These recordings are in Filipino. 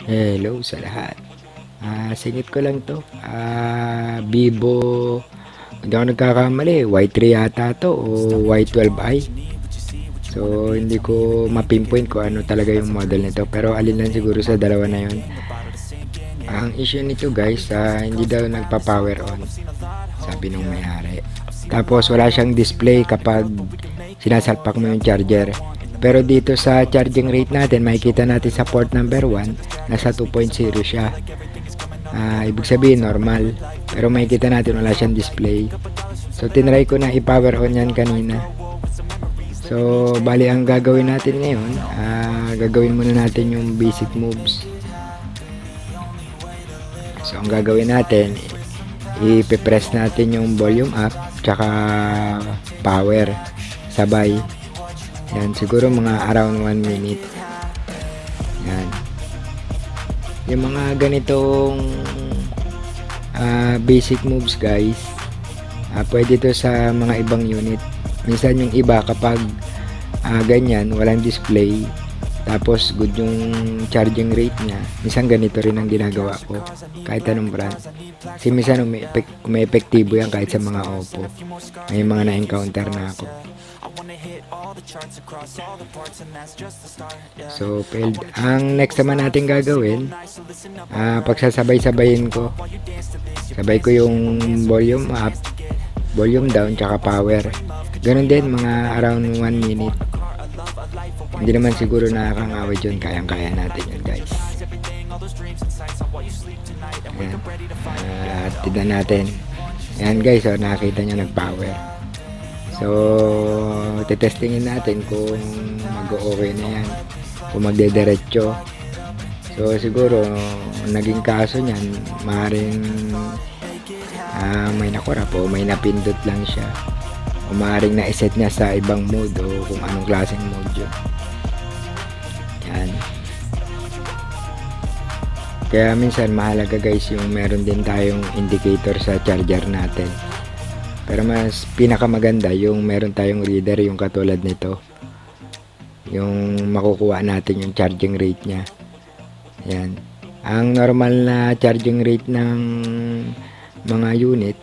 Hello sa lahat. Singit ko lang to. Vivo, hindi ako nagkakamali. Y3 yata to o Y12i. So, hindi ko mapinpoint ko ano talaga yung model nito. Pero alin lang siguro sa dalawa na yun. Ang issue nito guys, hindi daw nagpa-power on. Sabi nung may-ari. Tapos wala siyang display kapag sinasalpak mo yung charger. Pero dito sa charging rate natin, makikita natin sa port number 1, nasa 2.0 siya. Ibig sabihin normal. Pero makikita natin wala siyang display. So tinry ko na i-power on yan kanina. So bali ang gagawin natin ngayon, gagawin muna natin yung basic moves. So ang gagawin natin, i-press natin yung volume up tsaka power sabay. Yan, siguro mga around 1 minute. Yan. Yung mga ganitong basic moves guys, pwede to sa mga ibang unit. Minsan yung iba kapag ganyan, walang display, tapos good yung charging rate niya, minsan ganito rin ang ginagawa ko kahit anong brand. Kasi minsan may epektibo yan kahit sa mga Oppo. May mga na-encounter na ako. So failed. Ang next naman natin gagawin, pagsasabay-sabayin ko, sabay ko yung volume up, volume down, tsaka power. Ganun din, mga around 1 minute. Hindi naman siguro nakakangawit yun. Kayang-kaya natin yun guys. Ayan. Tignan natin. Ayan guys, nakita nyo nag-power. So tetestingin natin kung mag-okay na yan, kung magdediretso. So siguro naging kaso niyan, maaaring may nakurap o may napindot lang siya, o maaaring na-set niya sa ibang mode o kung anong klaseng mode yun. Yan. Kaya minsan mahalaga guys yung meron din tayong indicator sa charger natin. Pero mas pinakamaganda yung meron tayong reader, yung katulad nito, yung makukuha natin yung charging rate nya. Yan. Ang normal na charging rate ng mga unit,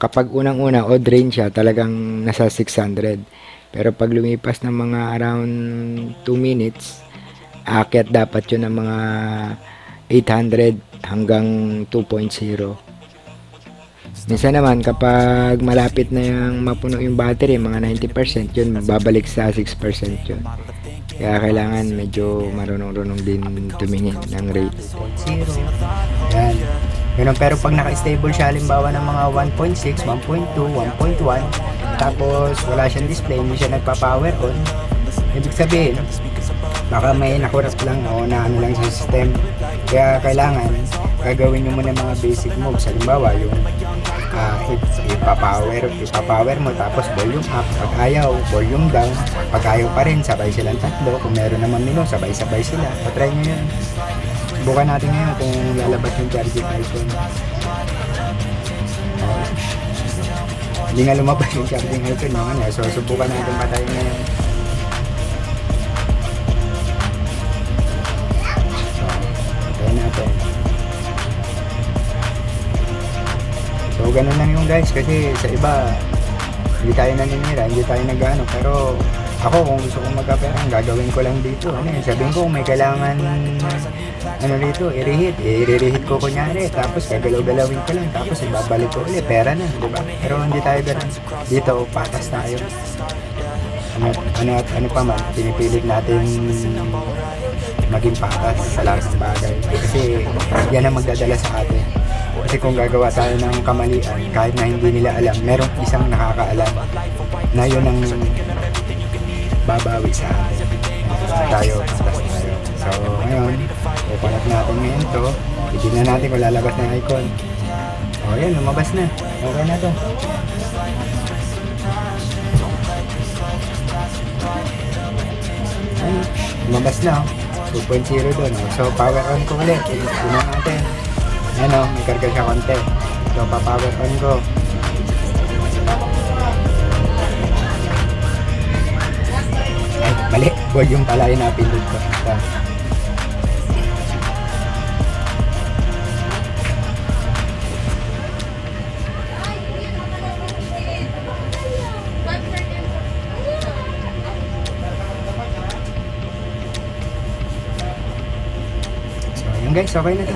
kapag unang-una o drain siya, talagang nasa 600. Pero pag lumipas ng mga around 2 minutes, aakyat dapat yun ng mga 800 hanggang 2.0. Minsan naman kapag malapit na yung mapuno yung battery, mga 90%, yun babalik sa 6% yun. Kaya kailangan medyo marunong-runong din tumingin ng rate. 0. Yan. Ganun, pero pag naka-stable siya, halimbawa ng mga 1.6, 1.2, 1.1, tapos wala siyang display, hindi siya nagpa-power on, ibig sabihin, baka may nakurap lang o na ano lang sa system. Kaya kailangan gagawin nyo muna mga basic moves. Halimbawa yung ipapower mo, tapos volume up. Pag ayaw, volume down. Pag ayaw pa rin, sabay silang tatlo. Kung meron naman mino, sabay-sabay sila. Patry nyo yun. Subukan natin ngayon kung lalabas yung charging icon. Hindi nga lumabas yung charging icon yung ano. So subukan natin patayin ngayon. Natin. So ganun lang yung guys, kasi sa iba hindi tayo naninira, hindi tayo nag-ano, pero ako kung gusto kong magka-pera, gagawin ko lang dito, sabihin ko kung may kailangan ano dito, i-reheat ko kunyari, tapos gagalaw-galawin ko lang, tapos ibabalik ko ulit, pera na, di ba? Pero hindi tayo ganun. Dito patas tayo. Ano pa man, pinipilit natin maging patas sa lahat ng bagay, kasi yan ang magdadala sa atin. Kasi kung gagawa tayo ng kamalian, kahit na hindi nila alam, merong isang nakakaalam na yun ang babawi sa atin. Tayo, patas tayo. So ngayon, open natin ngayon to, tignan natin kung lalabas na icon. O yan, lumabas na, okay na to. Ayun, lumabas na, 2.0 doon. So power on ko ulit, tignan natin. Ayan, may karga siya konti. So pa-power on ko. Ay, mali, volume pala yung napindot ko. Yan guys, okay na to.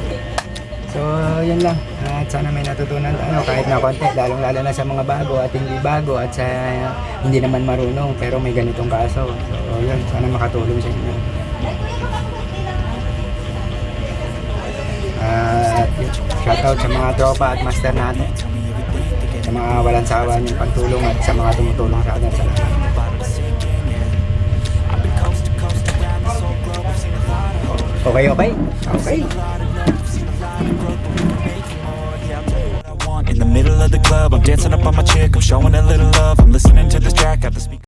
So, yan lang. At sana may natutunan tayo kahit na konti, lalong-lalo na sa mga bago at hindi bago at sa hindi naman marunong pero may ganitong kaso. So, yun. Sana makatulong sa inyo. At shoutout sa mga tropa at master natin. Sa mga walang sawa niyong pagtulong at sa mga tumutulong sa atin. Salamat. Okay, okay? Okay. In the middle of the club, I'm dancing up on my chick, I'm showing a little love, I'm listening to this track, got the speaker